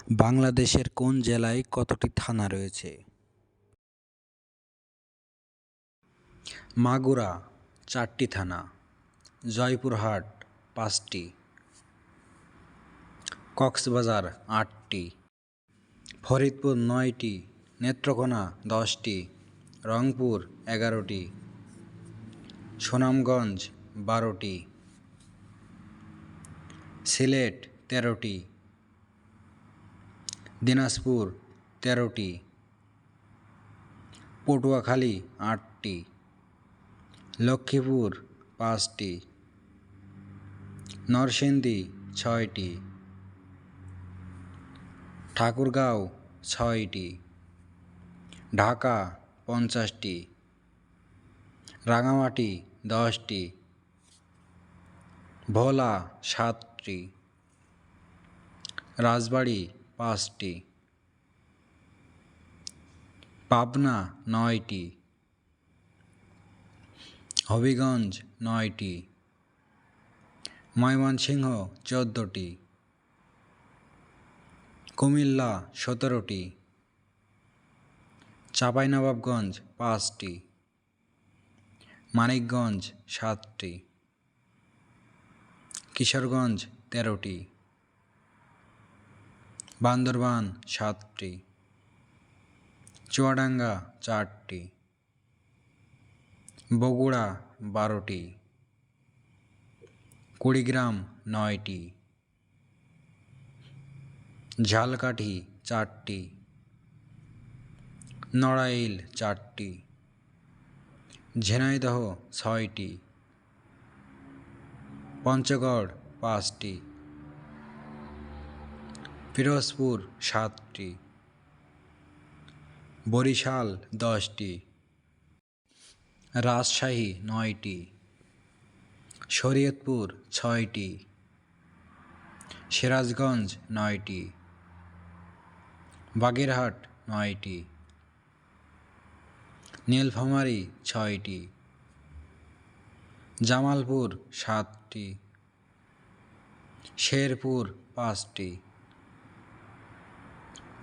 বাংলাদেশের কোন জেলায় কতটি থানা রয়েছে? মাগুরা ৪টি থানা, জয়পুরহাট ৫টি, কক্সবাজার ৮টি, ফরিদপুর ৯টি, নেত্রকোনা ১০টি, রংপুর ১১টি, সুনামগঞ্জ ১২টি, সিলেট ১৩টি, দিনাজপুর ১৩টি, পটুয়াখালী ৮টি, লক্ষ্মীপুর ৫টি, নরসিংদী ৬টি, ঠাকুরগাঁও ৬টি, ঢাকা ৫০টি, রাঙামাটি ১০টি, ভোলা ৭টি, রাজবাড়ী ৫টি, পাবনা ৯টি, হবিগঞ্জ ৯টি, ময়মনসিংহ ১৪টি, কুমিল্লা ১৭টি, চাঁপাইনবাবগঞ্জ ৫টি, মানিকগঞ্জ ৭টি, কিশোরগঞ্জ ১৩টি, বান্দরবান ৭টি, চুয়াডাঙ্গা ৪টি, বগুড়া ১২টি, কুড়িগ্রাম ৯টি, ঝালকাঠি ৪টি, নড়াইল ৪টি, ঝিনাইদহ ৬টি, পঞ্চগড় ৫টি, পিরোজপুর ৭টি, বরিশাল ১০টি, রাজশাহী ৯টি, শরীয়তপুর ৬টি, সিরাজগঞ্জ ৯টি, বাগেরহাট ৯টি, নীলফামারী ৬টি, জামালপুর ৭টি, শেরপুর ৫টি,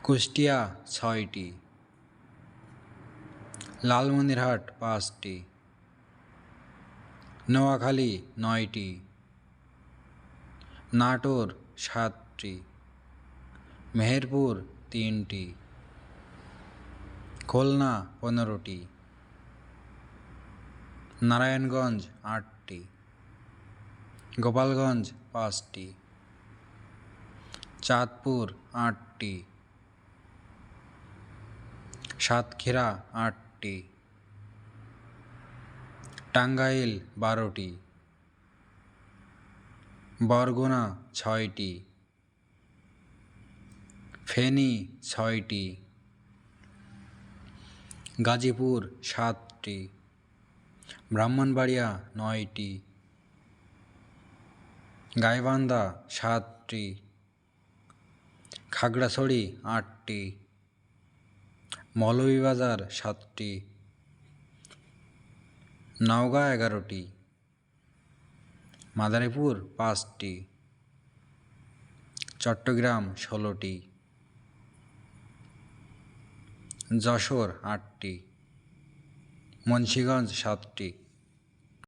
কুষ্টিয়া ৬টি, লালমনিরহাট ৫টি, নোয়াখালী ৯টি, নাটোর ৭টি, মেহেরপুর ৩টি, খুলনা ১৫টি, নারায়ণগঞ্জ ৮টি, গোপালগঞ্জ ৫টি, চাঁদপুর ৮টি, সাতক্ষীরা ৮টি, টাঙ্গাইল ১২টি, বরগুনা ৬টি, ফেনী ৬টি, গাজীপুর ৭টি, ব্রাহ্মণবাড়িয়া ৯টি, গাইবান্ধা ৭টি, খাগড়াছড়ি ৮টি, মৌলভীবাজার ৭টি, নওগাঁ ১১টি, মাদারীপুর ৫টি, চট্টগ্রাম ১৬টি, যশোর ৮টি, মুন্সিগঞ্জ ৭টি।